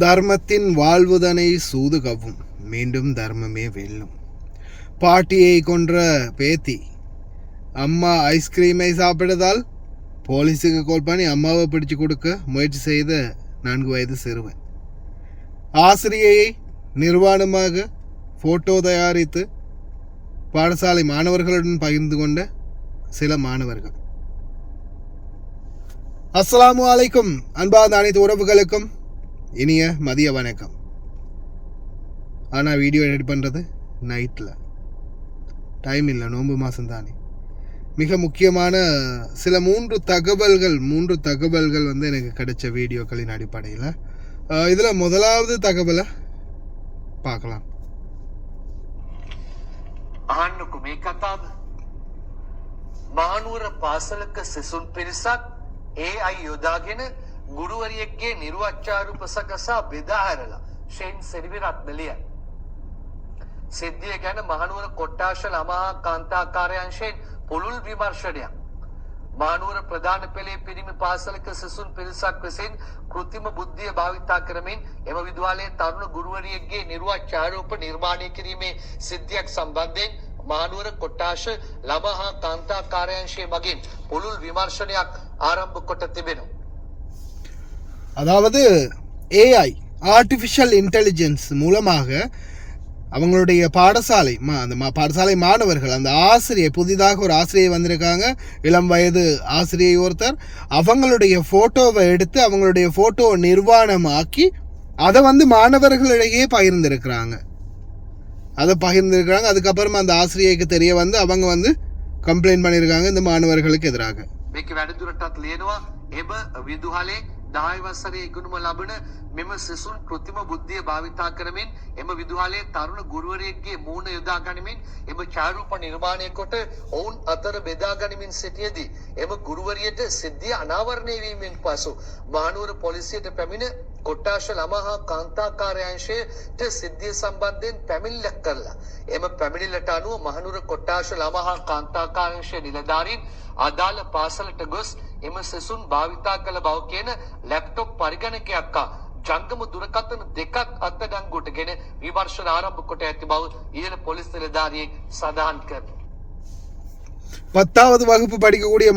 தர்மத்தின் வாழ்வுதனை சூது கவ்வும், மீண்டும் தர்மமே வெல்லும். பாட்டியை கொன்ற பேத்தி அம்மா ஐஸ்கிரீமை சாப்பிட்டதால் போலீஸுக்கு கால் பண்ணி அம்மாவை பிடிச்சு கொடுக்க முயற்சி செய்த 4 வயது சிறுவன். ஆசிரியையை நிர்வாணமாக போட்டோ தயாரித்து பாடசாலை மாணவர்களுடன் பகிர்ந்து கொண்ட சில மாணவர்கள். அஸ்ஸலாமு அலைக்கும். அன்பார்ந்த அனைத்து உறவுகளுக்கும் இனிய மதிய வணக்கம். ஆனால் வீடியோ எடிட் பண்ணுறது நைட்டில் டைம் இல்லை, நோன்பு மாதம் தானே. மிக முக்கியமான சில மூன்று தகவல்கள் வந்து எனக்கு கிடைச்ச வீடியோக்களின் அடிப்படையில் இதில் முதலாவது தகவலை பார்க்கலாம். ආන්නකු මේ කතාව මහනුවර පාසලක සිසුන් පිරිසක් AI යොදාගෙන ගුරුවරියෙක්ගේ නිර්වචාරු ප්‍රසකසා බෙදා හැරලා ෂෙන් සෙනවිරත් මෙලිය සිද්ධිය ගැන මහනුවර කොට්ටාශ ළමා කාන්තා කාර්යාංශයෙන් පුළුල් විමර්ශනයක්. මහනුවර ප්‍රධාන පෙළේ පිරිමි පාසලක සිසුන් පිරිසක් විසින් කෘත්‍රිම බුද්ධිය භාවිතා කරමින් එම විද්‍යාලයේ තරුණ ගුරුවරියෙක්ගේ නිර්වචාරෝප නිර්මාණය කිරීමේ සිද්ධියක් සම්බන්ධයෙන් මහනුවර කොට්ටාශ ළමා හා කාන්තා කාර්යාංශය මගින් පුළුල් විමර්ශනයක් ආරම්භ කොට තිබෙනවා. அதாவது ஏஐ ஆர்டிஃபிஷியல் இன்டெலிஜென்ஸ் மூலமாக அவங்களுடைய பாடசாலை அந்த பாடசாலை மாணவர்கள், அந்த ஆசிரியை, புதிதாக ஒரு ஆசிரியை வந்திருக்காங்க, இளம் வயது ஆசிரியை ஒருத்தர், அவங்களுடைய ஃபோட்டோவை எடுத்து அவங்களுடைய ஃபோட்டோ நிர்வாணமாக்கி அதை வந்து மாணவர்களிடையே பகிர்ந்திருக்கிறாங்க. அதுக்கப்புறமா அந்த ஆசிரியைக்கு தெரிய வந்து அவங்க வந்து கம்ப்ளைண்ட் பண்ணியிருக்காங்க இந்த மாணவர்களுக்கு எதிராக. දායි වසරේ ඉගෙනුම ලබන මෙම සිසුන් කෘත්‍රිම බුද්ධිය භාවිතා කරමින් එම විදුහලේ තරුණ ගුරුවරයෙක්ගේ මූණ යොදා ගනිමින් එම ඡායාරූප නිර්මාණය කොට ඔවුන් අතර බෙදා ගනිමින් සිටියේදී එම ගුරුවරියට සිද්ධිය අනාවරණය වීමෙන් පසු මහනුවර පොලිසියට පැමිණ කොට්ටාශ ළමා හා කාන්තා කාර්යාංශයට සිද්ධිය සම්බන්ධයෙන් පැමිණිල්ලක් කරලා එම පැමිණිල්ලට අනුව මහනුවර කොට්ටාශ ළමා හා කාන්තා කාර්යාංශයේ නිලධාරීන් අදාළ පාසලට ගොස් එම සිසුන් භාවිතා කළ බව කියන ලැප්ටොප් පරිගණකයක් හා ජංගම දුරකථන දෙකක් අත්අඩංගුවටගෙන විමර්ශන ආරම්භ කොට ඇති බව ඉහළ පොලිස් නිලධාරියෙක් සඳහන් කරනවා. 10வது வகுப்பு படிக்கக்கூடிய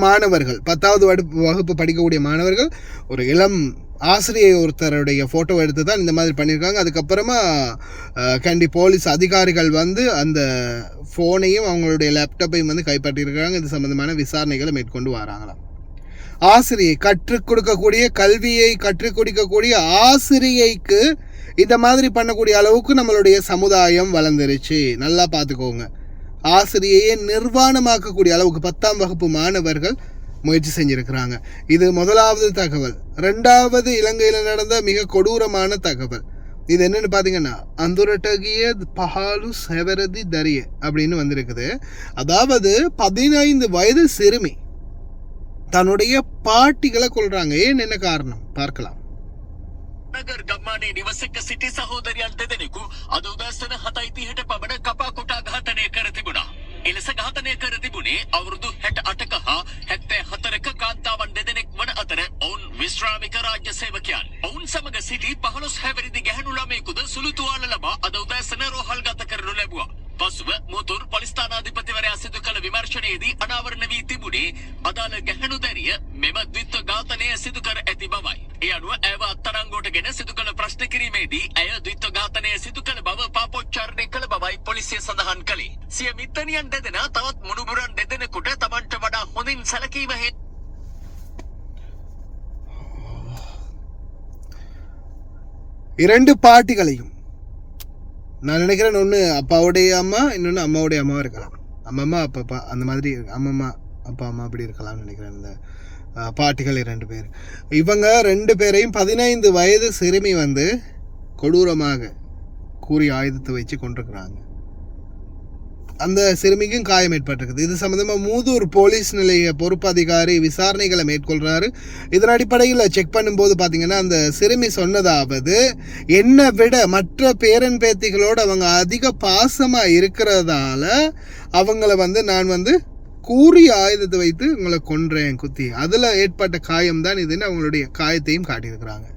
மாணவர்கள் ஒரு இளம் ஆசிரியை ஒருத்தருடைய ஃபோட்டோ எடுத்து தான் இந்த மாதிரி பண்ணியிருக்காங்க. அதுக்கப்புறமா கண்டி போலீஸ் அதிகாரிகள் வந்து அந்த ஃபோனையும் அவங்களுடைய லேப்டாப்பையும் வந்து கைப்பற்றியிருக்கிறாங்க. இது சம்பந்தமான விசாரணைகளை மேற்கொண்டு வராங்களாம். ஆசிரியை கல்வியை கற்றுக் கொடுக்கக்கூடிய ஆசிரியைக்கு இந்த மாதிரி பண்ணக்கூடிய அளவுக்கு நம்மளுடைய சமுதாயம் வளர்ந்துருச்சு. நல்லா பார்த்துக்கோங்க. ஆசிரியையை நிர்வாணமாக்கக்கூடிய அளவுக்கு 10ஆம் வகுப்பு மாணவர்கள் முயற்சி செஞ்சிருக்கிறாங்க. இது முதலாவது தகவல். 2வது இலங்கையில் நடந்த மிக கொடூரமான தகவல். இது என்னன்னு பார்த்தீங்கன்னா, அந்துரட்டகிய பஹாலு செவரதி தரிய அப்படின்னு வந்திருக்குது. அதாவது 15 வயது சிறுமி தன்னுடைய பாட்டிகளை கொள்றாங்க. ஏன், என்ன காரணம் பார்க்கலாம். නගර් ගම්මානේ නිවසක සිටි සහෝදරයන් දෙදෙනෙකු අද උදෑසන 7:30ට පමණ කපා කොටා ඝාතනය කර තිබුණා. එලෙස ඝාතනය කර තිබුණේ අවුරුදු 64ක හා 74ක කාන්තාවන් දෙදෙනෙක් වන අතර ඔවුන් විශ්‍රාමික රාජ්‍ය සේවකයන්. ඔවුන් සමග සිටි 15 හැවිරිදි ගැහැණු ළමයෙකුද සුළු තුවාල ලබා අද උදෑසන රෝහල්ගත කරනු ලැබුවා. පසුව මුතුන් පොලිස් ස්ථානාධිපතිවරයා සිදු කළ විමර්ශනයේදී අනාවරණ වී තිබුණේ අදාළ ගැහැණු දැරිය මෙම ද්විත්ව ඝාතනය සිදු කර ඇති බවයි. ඒ අනුව ඇව අත්අඩංගුවටගෙන සිදු කළ ප්‍රශ්න කිරීමේදී ඇය ද්විත්ව ඝාතනය සිදු කළ බව පාපොච්චාරණය කළ බවයි පොලිසිය සඳහන් කළේ. සිය මිත්තණියන් දෙදෙනා තවත් මුණුබුරන් දෙදෙනෙකුට තමන්ට වඩා හොඳින් සැලකීම හේතු 2 பாட்டிகளையும் நான் நினைக்கிறேன், ஒன்று அப்பாவுடைய அம்மா, இன்னொன்று அம்மாவுடைய அம்மாவும் இருக்கலாம். அம்மம்மா அப்பா அந்த மாதிரி அம்மம்மா அப்பா அம்மா அப்படி இருக்கலாம்னு நினைக்கிறேன். இந்த பாட்டிகள் 2 பேர். இவங்க 2 பேரையும் 15 வயது சிறுமி வந்து கொடூரமாக கூறிய ஆயுதத்தை வச்சு கொண்டிருக்கிறாங்க. அந்த சிறுமிக்கும் காயம் ஏற்பட்டிருக்குது. இது சம்மந்தமாக மூதூர் போலீஸ் நிலைய பொறுப்பு அதிகாரி விசாரணைகளை மேற்கொள்கிறாரு. இதன் அடிப்படையில் செக் பண்ணும்போது பார்த்தீங்கன்னா, அந்த சிறுமி சொன்னதாவது, என்னை விட மற்ற பேரன் பேத்திகளோடு அவங்க அதிக பாசமாக இருக்கிறதால அவங்கள வந்து நான் வந்து கூறிய ஆயுதத்தை வைத்து உங்களை கொன்றேன் குத்தி, அதில் ஏற்பட்ட காயம்தான் இதுன்னு அவங்களுடைய காயத்தையும் காட்டியிருக்கிறாங்க.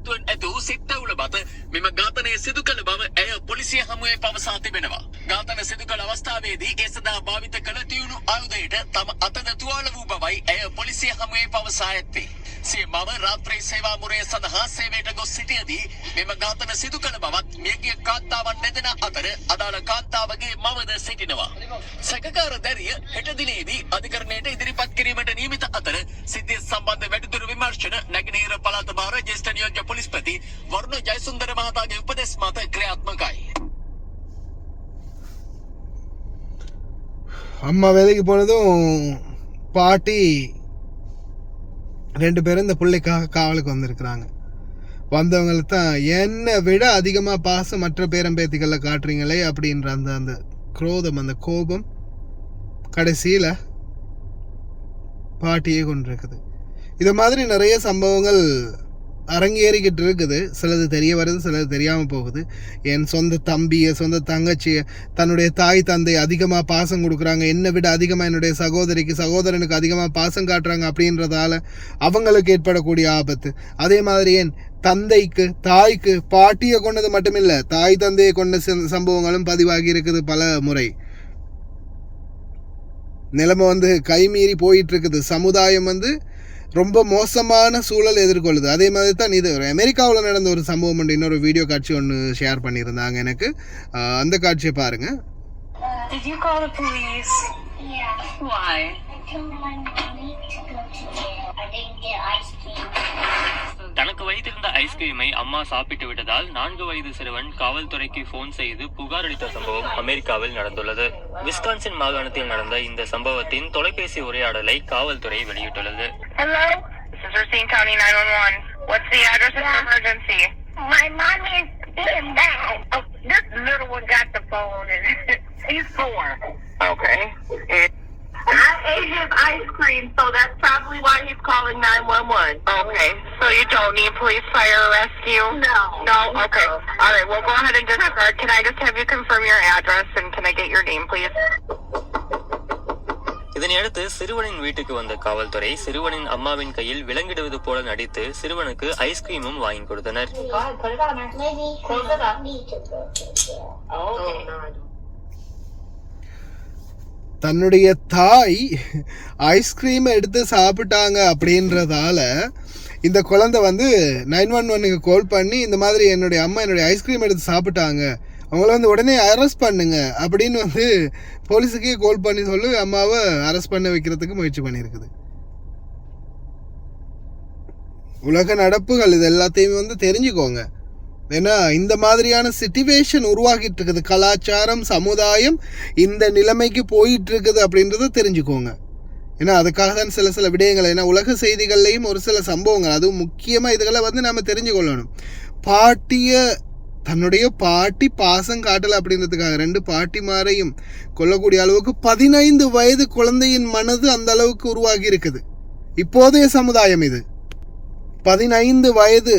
හේතුවෙන් ඇති වූ සිත්තවුල මත මෙම ඝාතනය සිදු කළ බව ඇය පොලිසිය හමුවේ පවසා තිබෙනවා. ඝාතන සිදු කළ අවස්ථාවේදී ඒ සඳහා භාවිත කළ තියුණු ආයුධයට තම අතද තුවාල වූ බවයි ඇය පොලිසිය හමුවේ පවසා ඇත්තේ. සිය මව රාත්‍රී සේවා මුරය සඳහා සේවයට ගොස් සිටියදී මෙම ඝාතන සිදු කළ බවත් මියගිය කාන්තාවන් දෙදෙනා අතර අදාළ කාන්තාවගේ මවද සිටිනවා. සැකකාර දැරිය හෙට දිනේදී අධිකරණයට ඉදිරිපත් කිරීමට නියමිත අතර සිද්ධිය සම්බන්ධ වැඩිදුර විමර්ශන නැගෙනහිර පළාත භාර ජ්‍යෙෂ්ඨ නියෝජ්‍ය පොලිස්පති වරුණ ජයසුන්දර මහතාගේ උපදෙස් මත ක්‍රියාත්මකයි. அம்மா வேலைக்கு போனதும் பாட்டி 2 பேரும் இந்த பிள்ளைக்காக காவலுக்கு வந்திருக்கிறாங்க. வந்தவங்களுக்கு தான் என்னை விட அதிகமாக பாசம் மற்ற பேரம்பேத்திகளில் காட்டுறீங்களே அப்படின்ற அந்த அந்த குரோதம், அந்த கோபம் கடைசியில் பாட்டியே கொண்டிருக்குது. இது மாதிரி நிறைய சம்பவங்கள் அரங்கேறிக்கிட்டு இருக்குது. சிலது தெரிய வருது, சிலது தெரியாமல் போகுது. என் சொந்த தம்பியை, சொந்த தங்கச்சியை, தன்னுடைய தாய் தந்தை அதிகமாக பாசம் கொடுக்குறாங்க, என்னை விட அதிகமாக என்னுடைய சகோதரனுக்கு அதிகமாக பாசம் காட்டுறாங்க அப்படின்றதால அவங்களுக்கு ஏற்படக்கூடிய ஆபத்து. அதே மாதிரி என் தந்தைக்கு, தாய்க்கு, பாட்டியை கொண்டது மட்டுமில்லை, தாய் தந்தையை கொண்ட சம்பவங்களும் பதிவாகி இருக்குது பல முறை. நிலைமை கைமீறி போயிட்டு இருக்குது. சமுதாயம் ரொம்ப மோசமான சூழல் எதிர்கொள்ளுது. அதே மாதிரி தான் இது அமெரிக்காவில் நடந்த ஒரு சம்பவம் உண்டு. இன்னொரு வீடியோ காட்சி ஒன்று ஷேர் பண்ணியிருந்தாங்க எனக்கு. அந்த காட்சியை பாருங்க. Did you call the police? Yeah. Why? I told my mommy to go to jail. I didn't get ice cream. தனக்கு வைத்திருந்த ஐஸ்கிரீமை அம்மா சாப்பிட்டு விட்டதால் 4 வயது சிறுவன் காவல்துறைக்கு போன் செய்து புகார் அளித்த சம்பவம் அமெரிக்காவில் நடந்துள்ளது. விஸ்கான்சின் மாகாணத்தில் நடந்த இந்த சம்பவத்தின் தொலைபேசி உரையாடலை காவல்துறை வெளியிட்டுள்ளது. Hello, this is Racine County 911. What's the address of the emergency? My mommy is being bad. Oh, this little one got the phone and he's 4. Okay. I ate his ice cream, so that's probably why he's calling 911. Okay, so you don't need police, fire, or rescue? No. No? Okay. All right, we'll go ahead and disregard. Can I just have you confirm your address and can I get your name, please? இதனையடுத்து சிறுவனின் வீட்டுக்கு வந்த காவல்துறை சிறுவனின் அம்மாவின் கையில் விலங்கிடுவது போல நடித்து சிறுவனுக்கு ஐஸ்கிரீமும் வாங்கி கொடுத்தனர். Go ahead, put it on her. Maybe close it up. Need to go to jail. Okay. தன்னுடைய தாய் ஐஸ்கிரீமை எடுத்து சாப்பிட்டாங்க அப்படின்றதால இந்த குழந்தை 911க்கு கால் பண்ணி இந்த மாதிரி என்னுடைய அம்மா என்னுடைய ஐஸ்கிரீம் எடுத்து சாப்பிட்டாங்க, அவங்கள உடனே அரெஸ்ட் பண்ணுங்க அப்படின்னு போலீஸுக்கே கால் பண்ணி சொல்லி அம்மாவை அரெஸ்ட் பண்ண வைக்கிறதுக்கு முயற்சி பண்ணியிருக்குது. உலக நடப்புகள் இது எல்லாத்தையும் தெரிஞ்சுக்கோங்க. ஏன்னா இந்த மாதிரியான சிச்சுவேஷன் உருவாகிட்டு இருக்குது, கலாச்சாரம், சமுதாயம் இந்த நிலைமைக்கு போயிட்டு இருக்குது அப்படின்றத தெரிஞ்சுக்கோங்க. ஏன்னா அதுக்காக தான் சில விடயங்கள், ஏன்னா உலக செய்திகள்லையும் ஒரு சில சம்பவங்கள், அதுவும் முக்கியமாக இதுகளை நம்ம தெரிஞ்சு கொள்ளணும். தன்னுடைய பாட்டி பாசம் காட்டலை அப்படின்றதுக்காக 2 பாட்டிமாரையும் கொல்லக்கூடிய அளவுக்கு 15 வயது குழந்தையின் மனது அந்த அளவுக்கு உருவாகி இருக்குது. இப்போதைய சமுதாயம் இது. 15 வயது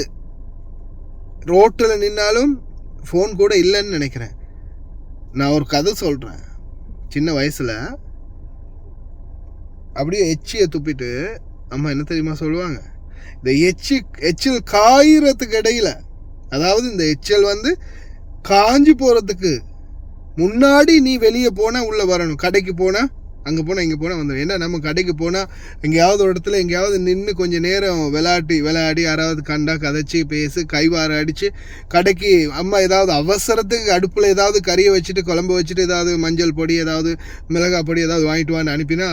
ரோட்டில் நின்னாலும் ஃபோன் கூட இல்லைன்னு நினைக்கிறேன். நான் ஒரு கதை சொல்கிறேன். சின்ன வயசில் அப்படியே எச்சியை துப்பிட்டு அம்மா என்ன தெரியுமா சொல்லுவாங்க, இந்த எச்சில் காயிறதுக்கு இடையில், அதாவது இந்த எச்சல் காஞ்சி போகிறதுக்கு முன்னாடி நீ வெளியே போனால் உள்ளே வரணும். கடைக்கு போனால் அங்கே போனால் இங்கே போனால் வந்துடும். ஏன்னா நம்ம கடைக்கு போனால் எங்கேயாவது ஒரு இடத்துல எங்கேயாவது நின்று கொஞ்சம் நேரம் விளையாடி யாராவது கண்டா கதைச்சி பேசி கைவார அடித்து கடைக்கு அம்மா ஏதாவது அவசரத்துக்கு அடுப்பில் ஏதாவது கறியை வச்சுட்டு குழம்பு வச்சுட்டு ஏதாவது மஞ்சள் பொடி ஏதாவது மிளகாய் பொடி ஏதாவது வாங்கிட்டு வான்னு அனுப்பினா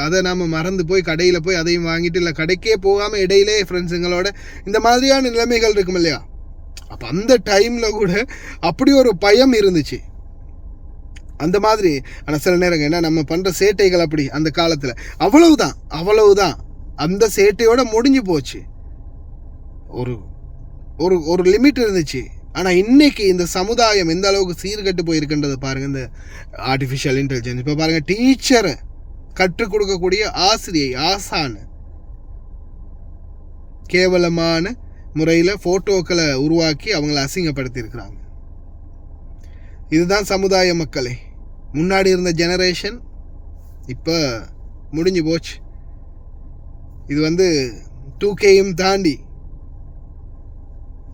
அதை நாம் மறந்து போய் கடையில் போய் அதையும் வாங்கிட்டு, இல்லை கடைக்கே போகாமல் இடையிலே ஃப்ரெண்ட்ஸுங்களோட இந்த மாதிரியான நிலைமைகள் இருக்கும் இல்லையா. அப்போ அந்த டைமில் கூட அப்படி ஒரு பயம் இருந்துச்சு அந்த மாதிரி. ஆனால் சில நேரங்கள் என்ன நம்ம பண்ணுற சேட்டைகள் அப்படி அந்த காலத்தில் அவ்வளவுதான் அந்த சேட்டையோட முடிஞ்சு போச்சு. ஒரு லிமிட் இருந்துச்சு. ஆனால் இன்னைக்கு இந்த சமுதாயம் எந்த அளவுக்கு சீர்கட்டு போயிருக்குன்றதை பாருங்கள். இந்த ஆர்டிஃபிஷியல் இன்டெலிஜென்ஸ் இப்போ பாருங்கள், டீச்சரை கற்றுக் கொடுக்கக்கூடிய ஆசான் கேவலமான முறையில் ஃபோட்டோக்களை உருவாக்கி அவங்கள அசிங்கப்படுத்தியிருக்கிறாங்க. இதுதான் சமுதாய மக்களே. முன்னாடி இருந்த ஜெனரேஷன் இப்போ முடிஞ்சு போச்சு. இது 2Kயும் தாண்டி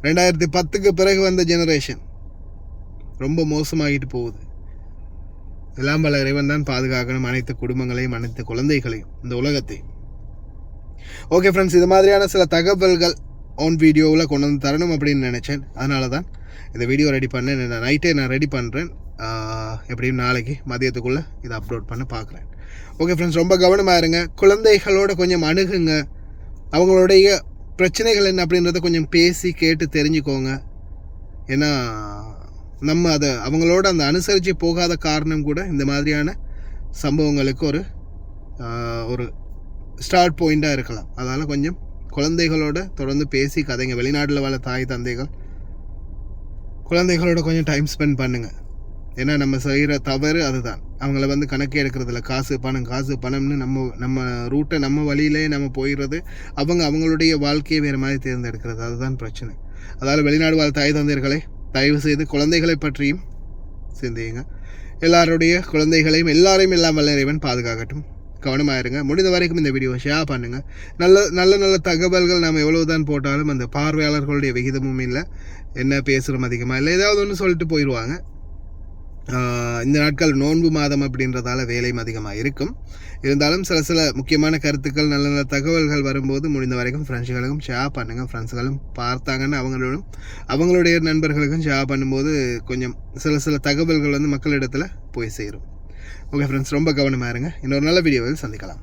2010க்கு பிறகு வந்த ஜெனரேஷன் ரொம்ப மோசமாகிட்டு போகுது. எல்லாம் வல்ல இறைவன் தான் பாதுகாக்கணும் அனைத்து குடும்பங்களையும், அனைத்து குழந்தைகளையும், இந்த உலகத்தை. ஓகே ஃப்ரெண்ட்ஸ், இது மாதிரியான சில தகவல்கள் ஆன் வீடியோவில் கொண்டு வந்து தரணும் அப்படின்னு நினச்சேன். அதனால தான் இந்த வீடியோ ரெடி பண்ணேன். நைட்டே நான் ரெடி பண்ணுறேன். எப்படியும் நாளைக்கு மதியத்துக்குள்ளே இதை அப்லோட் பண்ண பார்க்குறேன். ஓகே ஃப்ரெண்ட்ஸ், ரொம்ப கவனமாக இருங்க. குழந்தைகளோட கொஞ்சம் அணுகுங்க. அவங்களுடைய பிரச்சனைகள் என்ன அப்படின்றத கொஞ்சம் பேசி கேட்டு தெரிஞ்சுக்கோங்க. ஏன்னா நம்ம அதை அவங்களோட அந்த அனுசரித்து போகாத காரணம் கூட இந்த மாதிரியான சம்பவங்களுக்கு ஒரு ஸ்டார்ட் பாயிண்ட்டாக இருக்கலாம். அதனால் கொஞ்சம் குழந்தைகளோட தொடர்ந்து பேசி கதைங்க. வெளிநாட்டில் வாழ தாய் தந்தைகள் குழந்தைகளோட கொஞ்சம் டைம் ஸ்பெண்ட் பண்ணுங்கள். ஏன்னா நம்ம செய்கிற தவறு அதுதான். அவங்கள வந்து கணக்கே எடுக்கிறதில்ல. காசு பணம்னு நம்ம ரூட்டை நம்ம வழியிலே நம்ம போயிடுறது. அவங்களுடைய வாழ்க்கையை வேறு மாதிரி தேர்ந்தெடுக்கிறது. அதுதான் பிரச்சனை. அதாவது வெளிநாடு வாழ் தாய் தந்தையர்களை தயவு செய்து குழந்தைகளை பற்றியும் சிந்தியுங்க. எல்லாருடைய குழந்தைகளையும் எல்லாரையும் எல்லாம் வல்ல இறைவன் பாதுகாக்கட்டும். கவனமாக இருங்க. முடிந்த வரைக்கும் இந்த வீடியோவை ஷேர் பண்ணுங்கள். நல்ல தகவல்கள் நாம் எவ்வளோ தான் போட்டாலும் அந்த பார்வையாளர்களுடைய விகிதமும் இல்லை. என்ன பேசுகிறோம் அதிகமாக இல்லை, ஏதாவது ஒன்று சொல்லிட்டு போயிடுவாங்க. இந்த நாட்கள் நோன்பு மாதம் அப்படின்றதால வேலையும் அதிகமாக இருக்கும். இருந்தாலும் சில முக்கியமான கருத்துக்கள், நல்ல தகவல்கள் வரும்போது முடிந்த வரைக்கும் ஃப்ரெண்ட்ஸுகளுக்கும் ஷேர் பண்ணுங்கள். ஃப்ரெண்ட்ஸுகளும் பார்த்தாங்கன்னு அவங்களுடைய நண்பர்களுக்கும் ஷேர் பண்ணும்போது கொஞ்சம் சில தகவல்கள் வந்து மக்களிடத்தில் போய் சேரும். ஓகே ஃப்ரெண்ட்ஸ், ரொம்ப கவனமாக இருங்க. இன்னொரு நல்ல வீடியோவில் சந்திக்கலாம்.